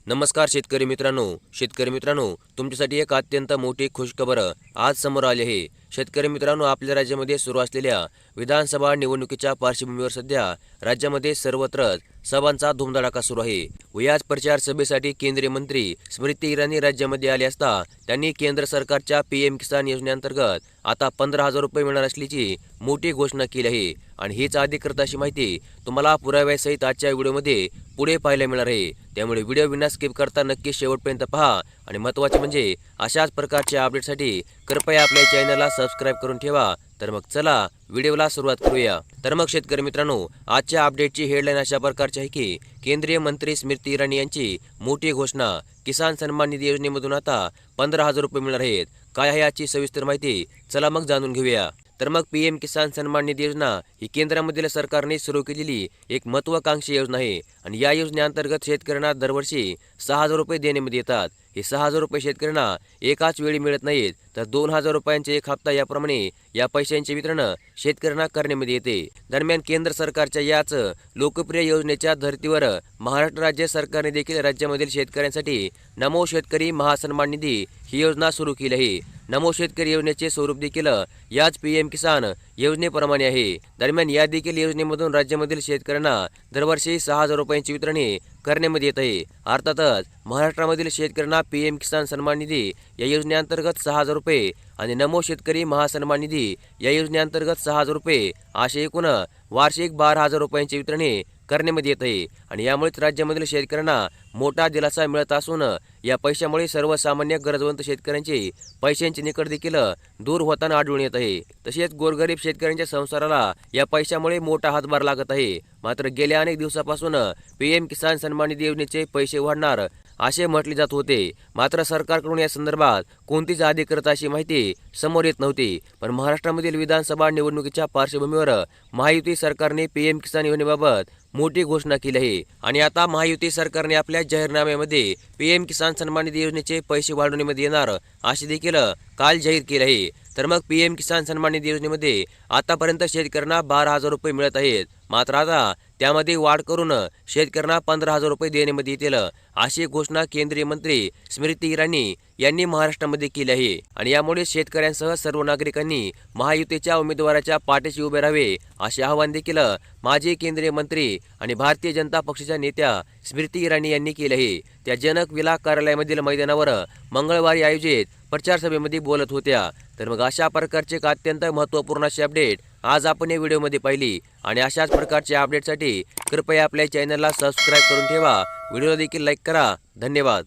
नमस्कार शेतकरी मित्रांनो, तुमच्यासाठी एक अत्यंत मोठी खुशखबर आज समोर आली आहे। शेतकरी मित्रांनो, आपल्या राज्यामध्ये सुरू असलेल्या विधानसभा निवडणुकीच्या पार्श्वभूमीवर सध्या राज्यामध्ये सर्वत्र सभांचा धुमधडाका सुरू आहे व याच प्रचार सभेसाठी केंद्रीय मंत्री स्मृती इराणी राज्यामध्ये आले असता त्यांनी केंद्र सरकारच्या पीएम किसान योजनेअंतर्गत आता 15,000 रुपये मिळणार असल्याची मोठी घोषणा केली आहे आणि हीच अधिकृत अशी माहिती तुम्हाला पुराव्यासहित आजच्या व्हिडिओमध्ये पुढे पाहायला मिळणार आहे। त्यामुळे व्हिडिओ विना स्किप करता नक्की शेवटपर्यंत पहा आणि महत्त्वाचे म्हणजे अशाच प्रकारच्या अपडेटसाठी कृपया आपल्या चॅनलला सबस्क्राइब करून ठेवा। तर मग चला व्हिडिओला सुरुवात करूया। तर मग शेतकरी मित्रांनो, आजच्या अपडेटची हेडलाईन अशा प्रकारची आहे की केंद्रीय मंत्री स्मृती इराणी यांची मोठी घोषणा, किसान सन्मान निधी योजनेमधून आता 15,000 रुपये मिळणार आहेत। काय आहे याची सविस्तर माहिती, चला मग जाणून घेऊया। तर मग पीएम किसान सन्मान निधी योजना ही केंद्रामधील सरकारने सुरू केलेली एक महत्त्वाकांक्षी योजना आहे आणि या योजनेअंतर्गत शेतकऱ्यांना दरवर्षी 6,000 रुपये देण्यामध्ये येतात। हे 6,000 रुपये शेतकऱ्यांना एकाच वेळी मिळत नाहीत, तर 2,000 रुपयांचे एक हप्ता याप्रमाणे या पैशांचे वितरण शेतकऱ्यांना करण्यामध्ये येते। दरम्यान केंद्र सरकारच्या याच लोकप्रिय योजनेच्या धर्तीवर महाराष्ट्र राज्य सरकारने देखील राज्यामधील शेतकऱ्यांसाठी नमो शेतकरी महासन्मान निधी ही योजना सुरू केली आहे। नमो शेतकरी योजनेचे स्वरूप देखील याच पीएम किसान योजनेप्रमाणे आहे। दरम्यान या देखील योजनेमधून राज्यामधील शेतकऱ्यांना दरवर्षी 6,000 रुपयांची वितरणे करण्यामध्ये येत आहे। अर्थातच महाराष्ट्रामधील शेतकऱ्यांना पीएम किसान सन्मान निधी या योजनेअंतर्गत 6,000 रुपये आणि नमो शेतकरी महासन्मान निधी या योजनेअंतर्गत 6,000 रुपये असे एकूण वार्षिक 12,000 रुपयांची वितरणे करण्यामध्ये येत आहे आणि यामुळेच राज्यामधील शेतकऱ्यांना मोठा दिलासा मिळत असून या पैशामुळे सर्वसामान्य गरजवंत शेतकऱ्यांचे पैशांचे निकट देखील दूर होताना आढळून येत आहे। तसेच गोरगरीब शेतकऱ्यांच्या संसाराला या पैशामुळे मोठा हातभार लागत आहे। मात्र गेल्या अनेक दिवसापासून पीएम किसान सन्मान निधी योजनेचे पैसे वाढणार असे म्हटले जात होते, मात्र सरकारकडून या संदर्भात कोणतीच अधिकृत अशी माहिती समोर येत नव्हती। पण महाराष्ट्रामधील विधानसभा निवडणुकीच्या पार्श्वभूमीवर महायुती सरकारने पीएम किसान योजनेबाबत मोठी घोषणा केली आहे आणि आता महायुती सरकारने आपल्या जाहीरनाम्यामध्ये पीएम किसान सन्मान निधी योजनेचे पैसे वाढवण्यामध्ये येणार असे देखील काल जाहीर केले आहे। तर मग पीएम किसान सन्मान निधी योजनेमध्ये आतापर्यंत शेतकऱ्यांना 12,000 रुपये मिळत आहेत, मात्र आता त्यामध्ये वाढ करून शेतकऱ्यांना 15,000 रुपये देण्यामध्ये येतील अशी घोषणा केंद्रीय मंत्री स्मृती इराणी यांनी महाराष्ट्रामध्ये केली आहे आणि यामुळे शेतकऱ्यांसह सर्व नागरिकांनी महायुतीच्या उमेदवाराच्या पाठीशी उभे राहावे असे आवाहन देखील माजी केंद्रीय मंत्री आणि भारतीय जनता पक्षाच्या नेत्या स्मृती इराणी यांनी केले आहे। त्या जनक विला कार्यालयामधील मैदानावर मंगळवारी आयोजित प्रचार सभेमध्ये बोलत होत्या। तर मग अशा प्रकारचे एक अत्यंत महत्त्वपूर्ण असे अपडेट आज आपण या व्हिडिओमध्ये पाहिली आणि अशाच प्रकारच्या अपडेटसाठी कृपया आपल्या चॅनलला सबस्क्राइब करून ठेवा। व्हिडिओला देखील लाईक करा। धन्यवाद।